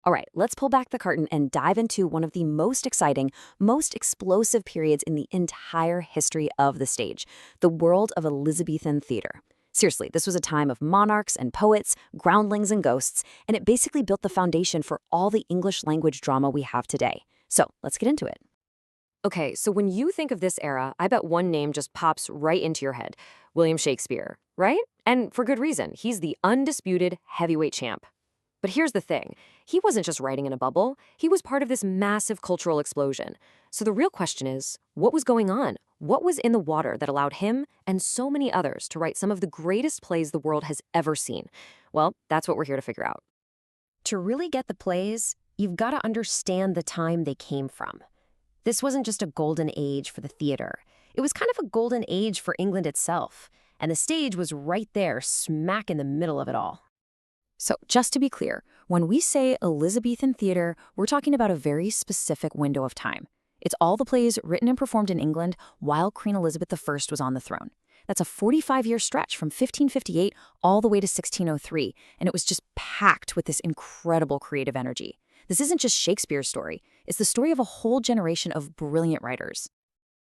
All right, let's pull back the curtain and dive into one of the most exciting, most explosive periods in the entire history of the stage, the world of Elizabethan theater. Seriously, this was a time of monarchs and poets, groundlings and ghosts, and it basically built the foundation for all the English language drama we have today. So let's get into it. Okay, so when you think of this era, I bet one name just pops right into your head. William Shakespeare, right? And for good reason. He's the undisputed heavyweight champ. But here's the thing. He wasn't just writing in a bubble. He was part of this massive cultural explosion. So the real question is, what was going on? What was in the water that allowed him and so many others to write some of the greatest plays the world has ever seen? Well, that's what we're here to figure out. To really get the plays, you've got to understand the time they came from. This wasn't just a golden age for the theater. It was kind of a golden age for England itself, and the stage was right there, smack in the middle of it all. So, just to be clear, when we say Elizabethan theater, we're talking about a very specific window of time. It's all the plays written and performed in England while Queen Elizabeth I was on the throne. That's a 45-year stretch from 1558 all the way to 1603, and it was just packed with this incredible creative energy. This isn't just Shakespeare's story. It's the story of a whole generation of brilliant writers.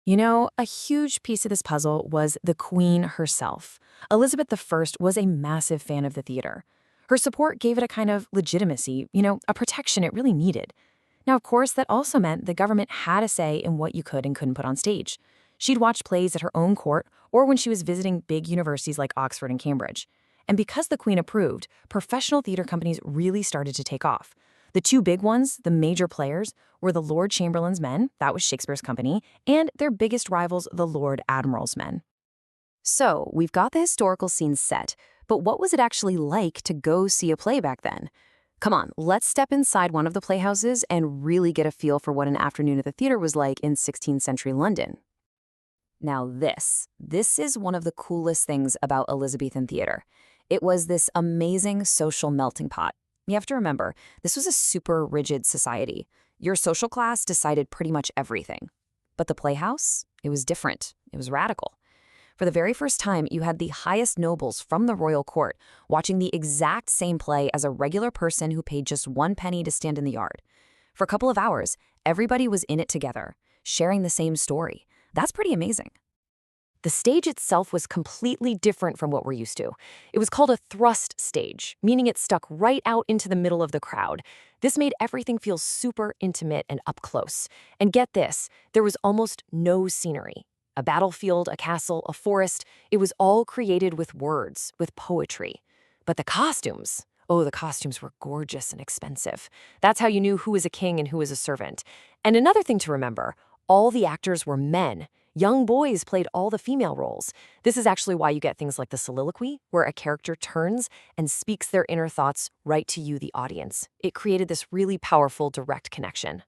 You know, a huge piece of this puzzle was the Queen herself. Elizabeth I was a massive fan of the theater. Her support gave it a kind of legitimacy, a protection it really needed. Now, of course, that also meant the government had a say in what you could and couldn't put on stage. She'd watch plays at her own court or when she was visiting big universities like Oxford and Cambridge. And because the Queen approved, professional theater companies really started to take off. The two big ones, the major players, were the Lord Chamberlain's Men, that was Shakespeare's company, and their biggest rivals, the Lord Admiral's Men. So, we've got the historical scene set, but what was it actually like to go see a play back then? Come on, let's step inside one of the playhouses and really get a feel for what an afternoon at the theater was like in 16th century London. Now this is one of the coolest things about Elizabethan theater. It was this amazing social melting pot. You have to remember, this was a super rigid society. Your social class decided pretty much everything. But the playhouse, it was different. It was radical. For the very first time, you had the highest nobles from the royal court watching the exact same play as a regular person who paid just 1 penny to stand in the yard. For a couple of hours, everybody was in it together, sharing the same story. That's pretty amazing. The stage itself was completely different from what we're used to. It was called a thrust stage, meaning it stuck right out into the middle of the crowd. This made everything feel super intimate and up close. And get this, there was almost no scenery. A battlefield, a castle, a forest, it was all created with words, with poetry. But the costumes were gorgeous and expensive. That's how you knew who was a king and who was a servant. And another thing to remember, all the actors were men. Young boys played all the female roles. This is actually why you get things like the soliloquy, where a character turns and speaks their inner thoughts right to you, the audience. It created this really powerful, direct connection.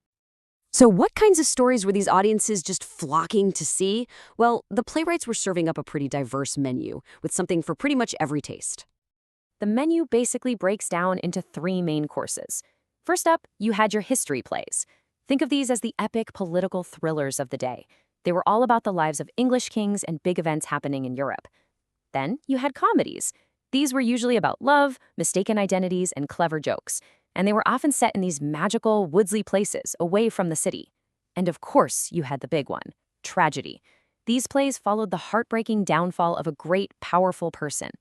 So what kinds of stories were these audiences just flocking to see? Well, the playwrights were serving up a pretty diverse menu, with something for pretty much every taste. The menu basically breaks down into 3 main courses. First up, you had your history plays. Think of these as the epic political thrillers of the day. They were all about the lives of English kings and big events happening in Europe. Then you had comedies. These were usually about love, mistaken identities, and clever jokes. And they were often set in these magical, woodsy places away from the city. And of course, you had the big one, tragedy. These plays followed the heartbreaking downfall of a great, powerful person.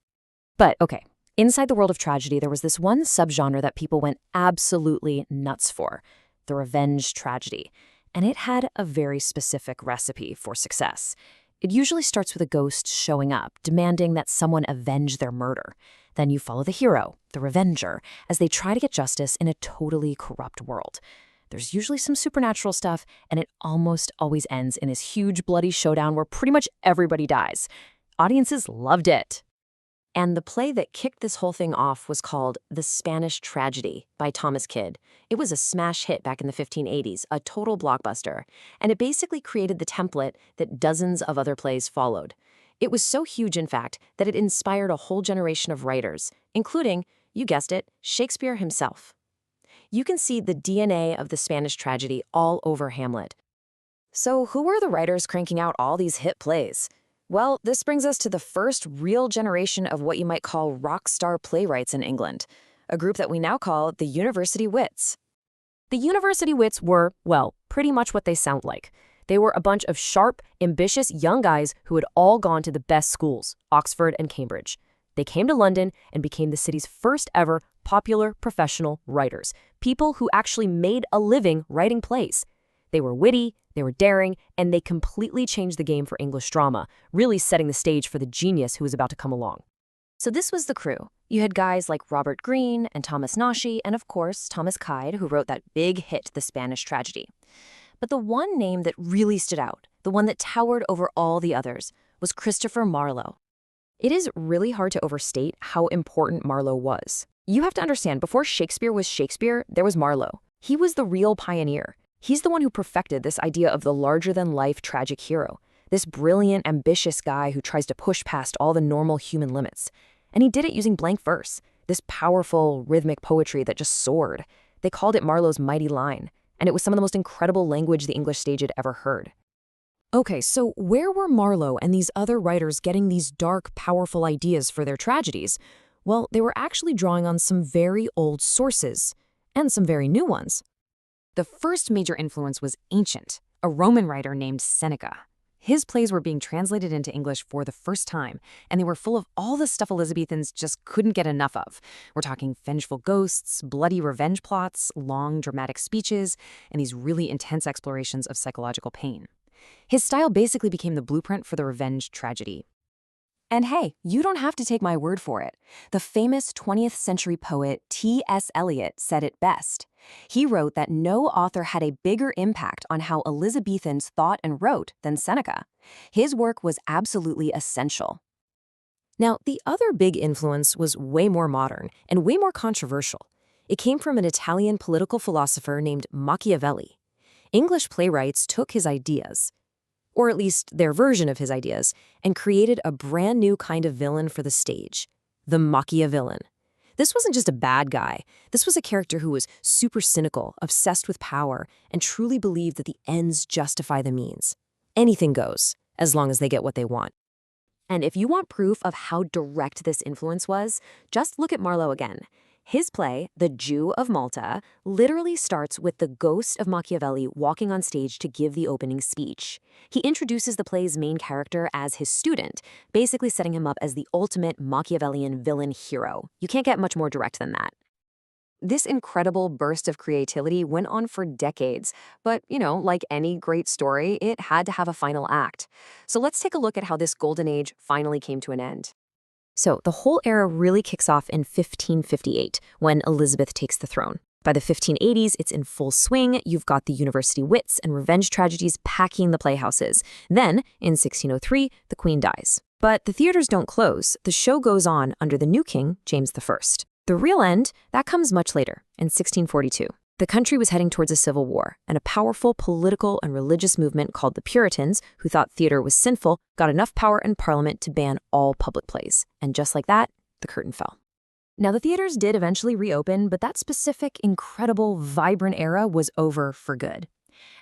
But okay, inside the world of tragedy, there was this one subgenre that people went absolutely nuts for, the revenge tragedy. And it had a very specific recipe for success. It usually starts with a ghost showing up, demanding that someone avenge their murder. Then you follow the hero, the revenger, as they try to get justice in a totally corrupt world. There's usually some supernatural stuff, and it almost always ends in this huge bloody showdown where pretty much everybody dies. Audiences loved it. And the play that kicked this whole thing off was called The Spanish Tragedy by Thomas Kyd. It was a smash hit back in the 1580s, a total blockbuster, and it basically created the template that dozens of other plays followed. It was so huge, in fact, that it inspired a whole generation of writers, including, you guessed it, Shakespeare himself. You can see the DNA of the Spanish tragedy all over Hamlet. So who were the writers cranking out all these hit plays? Well, this brings us to the first real generation of what you might call rock star playwrights in England. a group that we now call the University Wits. The university wits were, well, pretty much what they sound like. They were a bunch of sharp, ambitious young guys who had all gone to the best schools, Oxford and Cambridge. They came to London and became the city's first ever popular professional writers, people who actually made a living writing plays. They were witty, they were daring, and they completely changed the game for English drama, really setting the stage for the genius who was about to come along. So this was the crew. You had guys like Robert Greene and Thomas Nashi, and of course, Thomas Kyde, who wrote that big hit, The Spanish Tragedy. But the one name that really stood out, the one that towered over all the others, was Christopher Marlowe. It is really hard to overstate how important Marlowe was. You have to understand, before Shakespeare was Shakespeare, there was Marlowe. He was the real pioneer. He's the one who perfected this idea of the larger-than-life tragic hero, this brilliant, ambitious guy who tries to push past all the normal human limits. And he did it using blank verse, this powerful, rhythmic poetry that just soared. They called it Marlowe's mighty line, and it was some of the most incredible language the English stage had ever heard. Okay, so where were Marlowe and these other writers getting these dark, powerful ideas for their tragedies? Well, they were actually drawing on some very old sources, and some very new ones. The first major influence was ancient, a Roman writer named Seneca. His plays were being translated into English for the first time, and they were full of all the stuff Elizabethans just couldn't get enough of. We're talking vengeful ghosts, bloody revenge plots, long dramatic speeches, and these really intense explorations of psychological pain. His style basically became the blueprint for the revenge tragedy. And hey, you don't have to take my word for it. The famous 20th century poet T.S. Eliot said it best. He wrote that no author had a bigger impact on how Elizabethans thought and wrote than Seneca. His work was absolutely essential. Now, the other big influence was way more modern and way more controversial. It came from an Italian political philosopher named Machiavelli. English playwrights took his ideas, or at least their version of his ideas, and created a brand new kind of villain for the stage, the Machiavellian. This wasn't just a bad guy. This was a character who was super cynical, obsessed with power, and truly believed that the ends justify the means. Anything goes, as long as they get what they want. And if you want proof of how direct this influence was, just look at Marlowe again. His play, The Jew of Malta, literally starts with the ghost of Machiavelli walking on stage to give the opening speech. He introduces the play's main character as his student, basically setting him up as the ultimate Machiavellian villain hero. You can't get much more direct than that. This incredible burst of creativity went on for decades, but, like any great story, it had to have a final act. So let's take a look at how this golden age finally came to an end. So the whole era really kicks off in 1558, when Elizabeth takes the throne. By the 1580s, it's in full swing. You've got the university wits and revenge tragedies packing the playhouses. Then, in 1603, the Queen dies. But the theaters don't close. The show goes on under the new king, James I. The real end, that comes much later, in 1642. The country was heading towards a civil war, and a powerful political and religious movement called the Puritans, who thought theater was sinful, got enough power in Parliament to ban all public plays. And just like that, the curtain fell. Now, the theaters did eventually reopen, but that specific, incredible, vibrant era was over for good.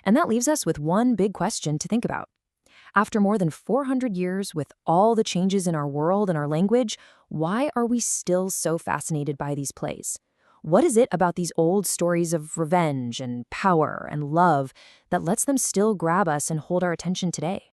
And that leaves us with one big question to think about. After more than 400 years, with all the changes in our world and our language, why are we still so fascinated by these plays? What is it about these old stories of revenge and power and love that lets them still grab us and hold our attention today?